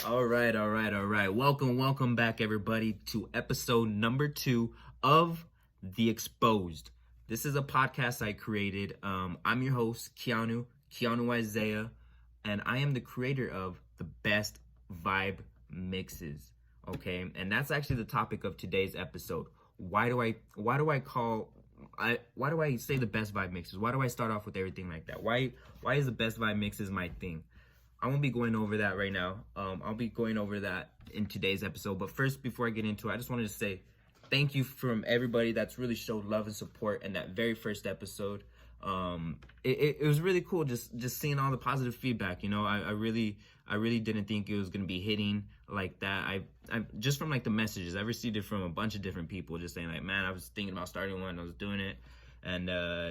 All right. Welcome back, everybody, to episode number 2 of The Exposed. This is a podcast I created. I'm your host, keanuisaiah, and I am the creator of the best vibe mixes. Okay, and that's actually the topic of today's episode. Why do I say the best vibe mixes? Why do I start off with everything like that? Why is the best vibe mixes my thing? I won't be going over that right now. I'll be going over that in today's episode. But first, before I get into it, I just wanted to say thank you from everybody that's really showed love and support in that very first episode. It was really cool just seeing all the positive feedback. You know, I really didn't think it was gonna be hitting like that. I just from like the messages I received it from a bunch of different people, just saying like, man, I was thinking about starting one, I was doing it, and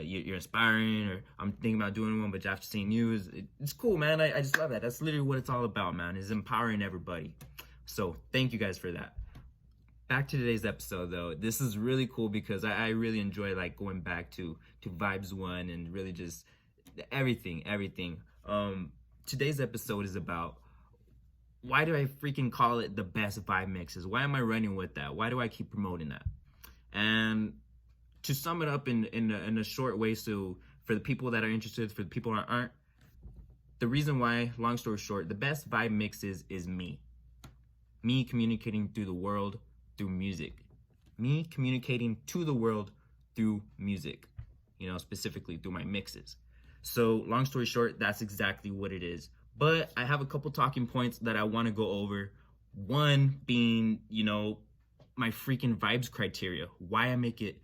you're inspiring, or I'm thinking about doing one, but after seeing you, it's cool, man. I just love that. That's literally what it's all about, man, is empowering everybody. So thank you guys for that. Back to today's episode, though. This is really cool because I really enjoy like going back to Vibes 1 and really just everything. Today's episode is about, why do I freaking call it the best vibe mixes? Why am I running with that? Why do I keep promoting that? And to sum it up in a short way, so for the people that are interested, for the people that aren't, the reason why, long story short, the best vibe mixes is me communicating through the world through music, me communicating to the world through music, you know, specifically through my mixes. So long story short, that's exactly what it is. But I have a couple talking points that I want to go over. One being, you know, my freaking vibes criteria. Why I make it,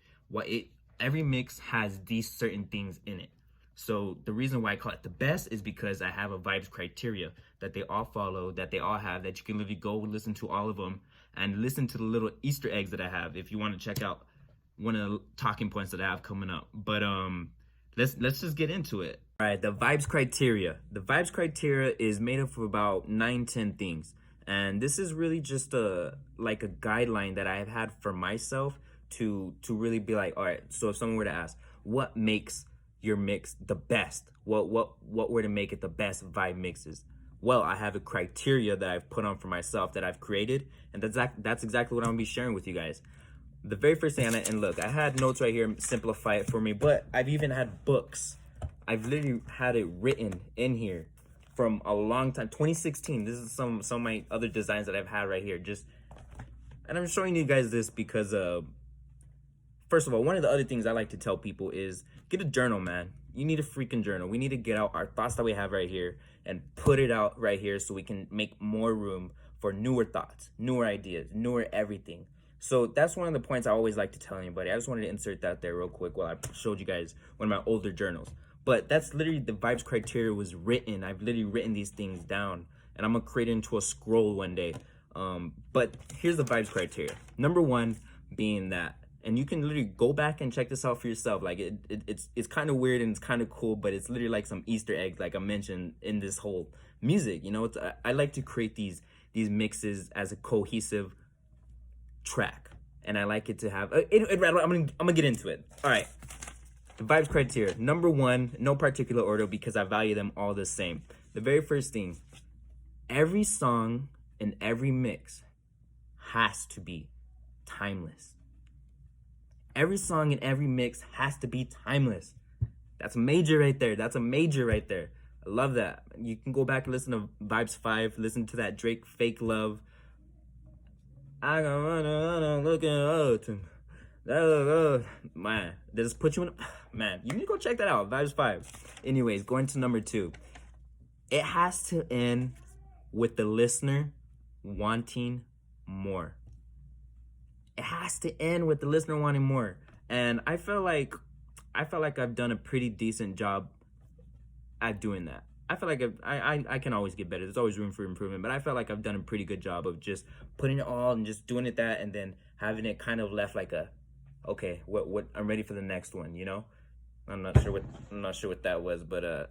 every mix has these certain things in it. So the reason why I call it the best is because I have a vibes criteria that they all follow, that they all have, that you can literally go listen to all of them and listen to the little Easter eggs that I have if you want to check out one of the talking points that I have coming up. But let's just get into it. All right, the vibes criteria. The vibes criteria is made up of about 9-10 things. And this is really just a guideline that I have had for myself to really be like, all right, so if someone were to ask, what makes your mix the best? What were to make it the best vibe mixes? Well, I have a criteria that I've put on for myself that I've created, and that's exactly what I'm gonna be sharing with you guys. The very first thing, and look, I had notes right here, simplify it for me, but I've even had books. I've literally had it written in here from a long time, 2016. This is some of my other designs that I've had right here. And I'm showing you guys this because first of all, one of the other things I like to tell people is get a journal, man. You need a freaking journal. We need to get out our thoughts that we have right here and put it out right here so we can make more room for newer thoughts, newer ideas, newer everything. So that's one of the points I always like to tell anybody. I just wanted to insert that there real quick while I showed you guys one of my older journals. But that's literally the vibes criteria was written. I've literally written these things down, and I'm gonna create it into a scroll one day. But here's the vibes criteria. Number 1 being that, and you can literally go back and check this out for yourself. Like it's kind of weird and it's kind of cool, but it's literally like some Easter eggs, like I mentioned in this whole music. You know, I like to create these mixes as a cohesive track, and I like it to have. I'm gonna get into it. All right, the vibes criteria. Number 1, no particular order because I value them all the same. The very first thing, every song and every mix has to be timeless. Every song and every mix has to be timeless. That's a major right there. I love that. You can go back and listen to Vibes 5, listen to that Drake Fake Love. I got run looking out. Man, does this put you in? Man, you need to go check that out. Vibes 5. Anyways, going to number 2. It has to end with the listener wanting more. It has to end with the listener wanting more. And I felt like I've done a pretty decent job at doing that. I feel like I can always get better. There's always room for improvement, but I felt like I've done a pretty good job of just putting it all and just doing it that, and then having it kind of left like a, okay, what I'm ready for the next one, you know? I'm not sure what that was, but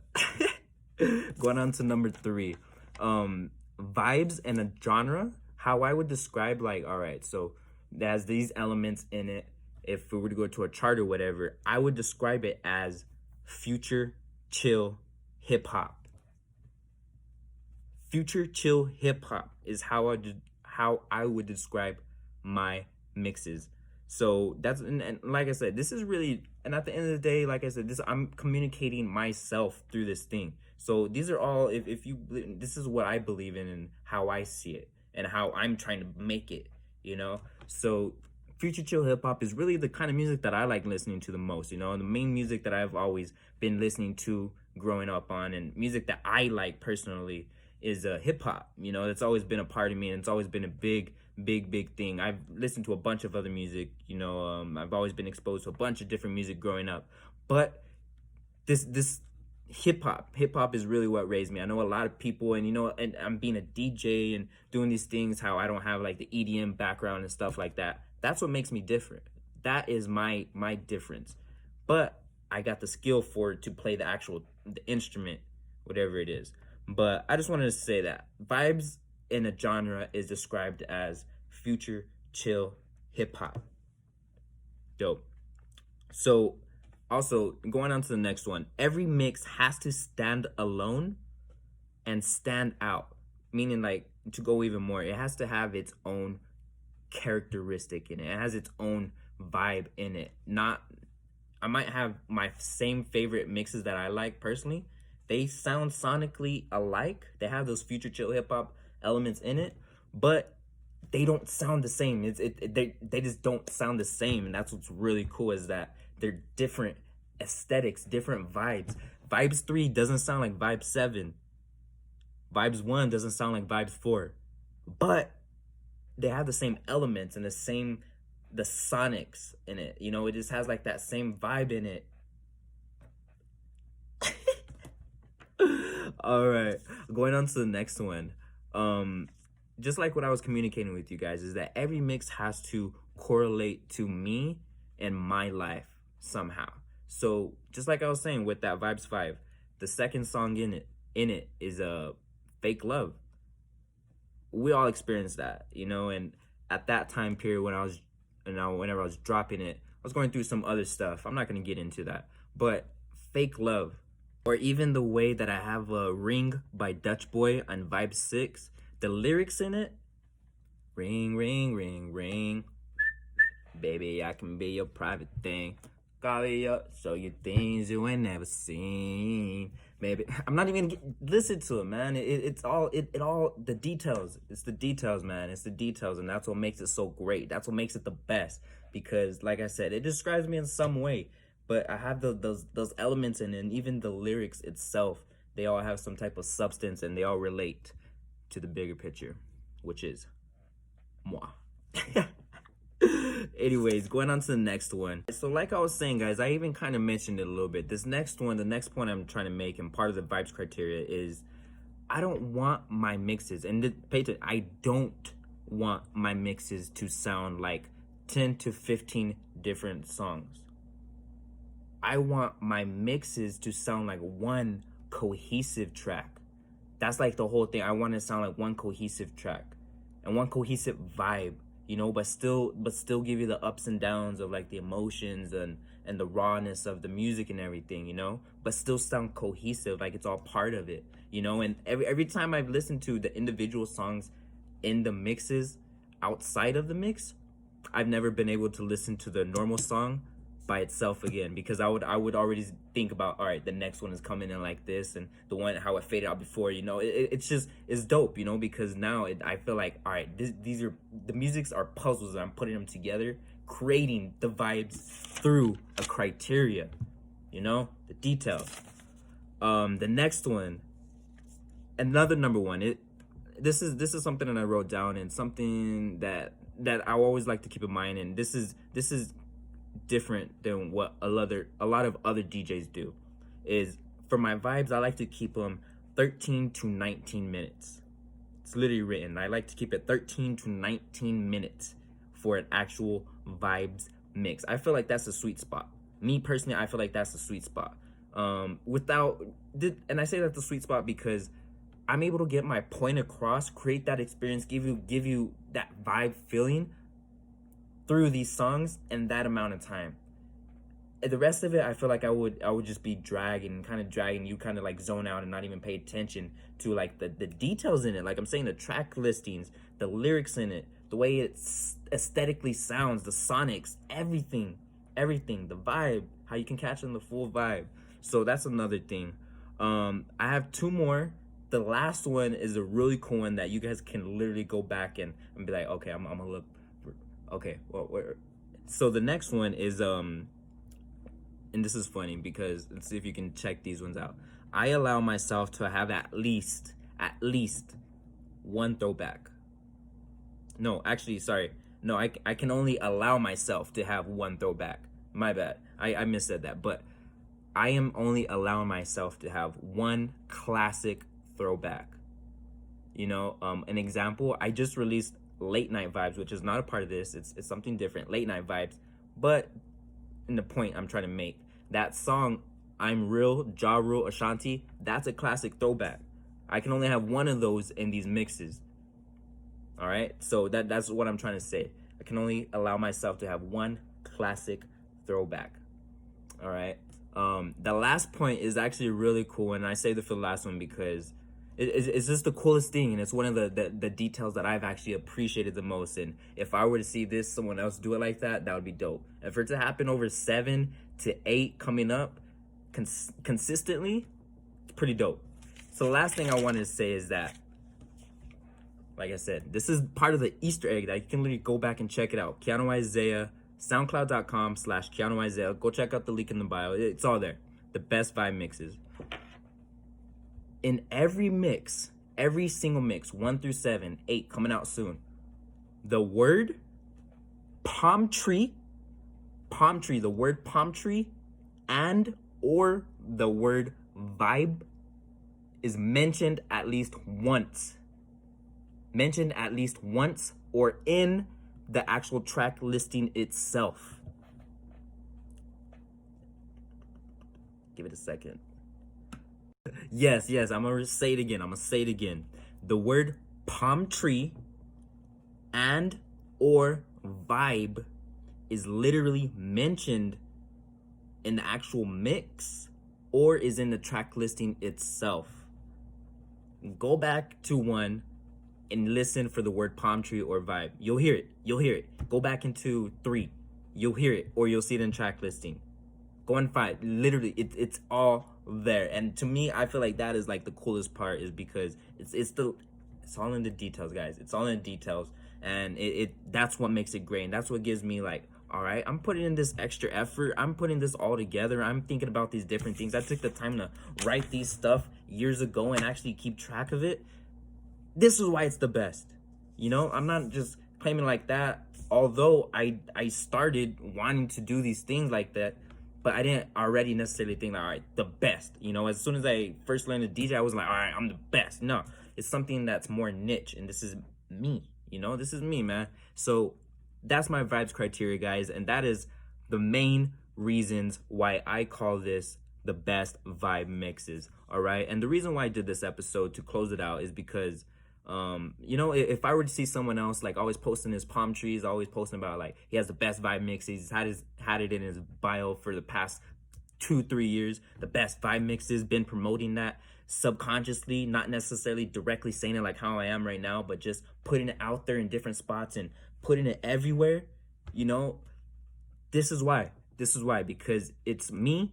going on to number 3. Vibes and a genre, how I would describe, like, all right, so it has these elements in it. If we were to go to a chart or whatever, I would describe it as future chill hip hop. Future chill hip hop is how I would describe my mixes. So that's and like I said, this is really, and at the end of the day, like I said, this, I'm communicating myself through this thing. So these are all, if you, this is what I believe in and how I see it and how I'm trying to make it, you know. So future chill hip hop is really the kind of music that I like listening to the most, you know, the main music that I've always been listening to growing up on, and music that I like personally is hip hop. You know, it's always been a part of me, and it's always been a big thing. I've listened to a bunch of other music, you know, I've always been exposed to a bunch of different music growing up, but this hip hop is really what raised me. I know a lot of people, and you know, and I'm being a DJ and doing these things, how I don't have like the EDM background and stuff like that. That's what makes me different. That is my difference. But I got the skill for it to play the instrument, whatever it is. But I just wanted to say that vibes in a genre is described as future chill hip hop. Dope. So also, going on to the next one, every mix has to stand alone and stand out. Meaning, like, to go even more, it has to have its own characteristic in it. It has its own vibe in it. Not, I might have my same favorite mixes that I like personally. They sound sonically alike. They have those future chill hip hop elements in it, but they don't sound the same. They just don't sound the same, and that's what's really cool, is that they're different aesthetics, different vibes. Vibes 3 doesn't sound like Vibe 7. Vibes 1 doesn't sound like Vibes 4. But they have the same elements and the sonics in it. You know, it just has like that same vibe in it. All right, going on to the next one. Just like what I was communicating with you guys, is that every mix has to correlate to me and my life somehow. So just like I was saying with that Vibes 5, the second song in it is a Fake Love. We all experienced that, you know, and at that time period when whenever I was dropping it, I was going through some other stuff. I'm not gonna get into that, but Fake Love, or even the way that I have a Ring by Dutch Boy on Vibe 6, the lyrics in it, ring, ring, ring, ring, baby, I can be your private thing. Call it up, show you things you ain't never seen. Maybe I'm not even gonna listen to it, man. It's all the details. It's the details, man. It's the details, and that's what makes it so great. That's what makes it the best. Because, like I said, it describes me in some way, but I have those elements in it, and even the lyrics itself, they all have some type of substance, and they all relate to the bigger picture, which is moi. Anyways, going on to the next one. So like I was saying, guys, I even kind of mentioned it a little bit. This next one, the next point I'm trying to make, and part of the vibes criteria, is I don't want my mixes, and I don't want my mixes to sound like 10 to 15 different songs. I want my mixes to sound like one cohesive track. That's like the whole thing. I want it to sound like one cohesive track and one cohesive vibe, you know, but still give you the ups and downs of like the emotions and the rawness of the music and everything, you know, but still sound cohesive, like it's all part of it, you know. And every time I've listened to the individual songs in the mixes outside of the mix, I've never been able to listen to the normal song by itself again, because I would already think about, all right, the next one is coming in like this, and the one how it faded out before, you know. It's dope, you know, because now I feel like, all right, these are the musics are puzzles, and I'm putting them together, creating the vibes through a criteria, you know, the details. The next one, another number one, this is something that I wrote down, and something that I always like to keep in mind, and this is different than what a lot of other DJs do, is for my vibes, I like to keep them 13 to 19 minutes. It's literally written. I like to keep it 13 to 19 minutes for an actual vibes mix. I feel like that's a sweet spot. Me personally, I feel like that's the sweet spot. And I say that's the sweet spot because I'm able to get my point across, create that experience, give you that vibe feeling through these songs in that amount of time. the rest of it, I feel like I would just be dragging you, kind of like zone out and not even pay attention to like the details in it. Like I'm saying, the track listings, the lyrics in it, the way it aesthetically sounds, the sonics, everything, the vibe, how you can catch on the full vibe. So that's another thing. I have two more. The last one is a really cool one that you guys can literally go back and be like, okay, I'm gonna look. Okay, well, so the next one is and this is funny because let's see if you can check these ones out. I allow myself to have at least one throwback. No, actually, sorry. No, I can only allow myself to have one throwback. My bad. I missaid that. But I am only allowing myself to have one classic throwback. You know, an example, I just released Late Night Vibes, which is not a part of this. It's something different, Late Night Vibes. But in the point I'm trying to make, that song, I'm Real, Ja Rule, Ashanti, that's a classic throwback. I can only have one of those in these mixes. All right, so that's what I'm trying to say. I can only allow myself to have one classic throwback. All right. The last point is actually really cool, and I saved it for the last one because it's just the coolest thing, and it's one of the details that I've actually appreciated the most. And if I were to see someone else do it like that, that would be dope. And for it to happen over 7 to 8 coming up consistently, it's pretty dope. So the last thing I wanted to say is that, like I said, this is part of the Easter egg that you can literally go back and check it out. keanuisaiah, soundcloud.com/keanuisaiah. Go check out the link in the bio. It's all there. The best vibe mixes. In every mix, every single mix, 1 through 7, 8 coming out soon, the word palm tree, the word palm tree, and or the word vibe is mentioned at least once. Or in the actual track listing itself. Give it a second. Yes, I'm gonna say it again. The word palm tree and or vibe is literally mentioned in the actual mix or is in the track listing itself. Go back to 1 and listen for the word palm tree or vibe. You'll hear it. Go back into 3. You'll hear it, or you'll see it in track listing. Go on 5. Literally, it's all there. And to me, I feel like that is like the coolest part, is because it's all in the details, guys. It's all in the details, and that's what makes it great. And that's what gives me like, all right, I'm putting in this extra effort. I'm putting this all together. I'm thinking about these different things. I took the time to write these stuff years ago and actually keep track of it. This is why it's the best. You know, I'm not just claiming like that, although I started wanting to do these things like that, but I didn't already necessarily think like, all right, the best. You know, as soon as I first learned to DJ, I wasn't like, all right, I'm the best. No, it's something that's more niche, and this is me. You know, this is me, man. So that's my vibes criteria, guys, and that is the main reasons why I call this the best vibe mixes. All right, and the reason why I did this episode to close it out is because you know, if I were to see someone else like always posting his palm trees, always posting about like he has the best vibe mixes, he's had it in his bio for the past 2-3 years, the best vibe mixes, been promoting that subconsciously, not necessarily directly saying it like how I am right now, but just putting it out there in different spots and putting it everywhere. You know, this is why, because it's me,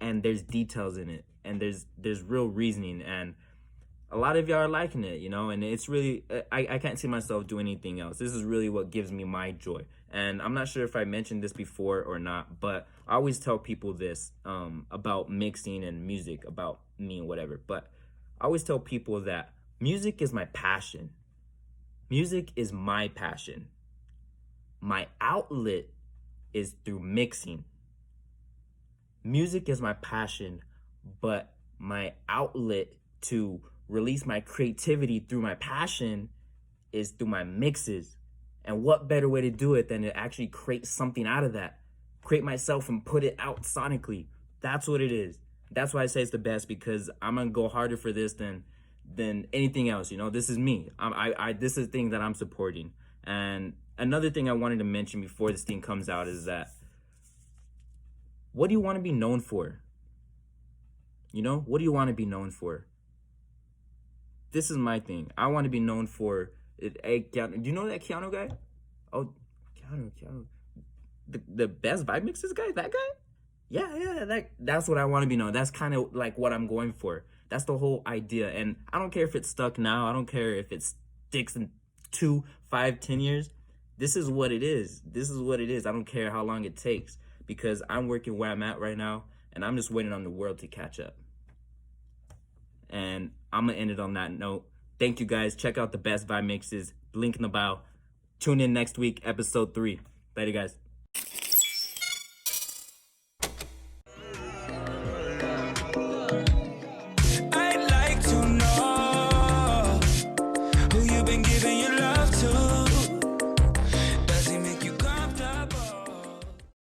and there's details in it, and there's real reasoning, and a lot of y'all are liking it, you know, and it's really, I can't see myself doing anything else. This is really what gives me my joy. And I'm not sure if I mentioned this before or not, but I always tell people this about mixing and music, about me and whatever. But I always tell people that music is my passion. Music is my passion. My outlet is through mixing. Music is my passion, but my outlet to release my creativity through my passion is through my mixes. And what better way to do it than to actually create something out of that, create myself and put it out sonically. That's what it is. That's why I say it's the best, because I'm gonna go harder for this than anything else. You know, this is me. This is the thing that I'm supporting. And another thing I wanted to mention before this thing comes out is that what do you want to be known for? You know, what do you want to be known for? This is my thing. I want to be known for it. Hey, Keanu, do you know that Keanu guy? Oh, Keanu. The best vibe mixes guy? That guy? Yeah, that's what I want to be known. That's kind of like what I'm going for. That's the whole idea. And I don't care if it's stuck now. I don't care if it sticks in 2, 5, 10 years. This is what it is. This is what it is. I don't care how long it takes because I'm working where I'm at right now and I'm just waiting on the world to catch up. And I'm going to end it on that note. Thank you guys. Check out the best vibe mixes. Link in the bio. Tune in next week, episode 3. Later, guys.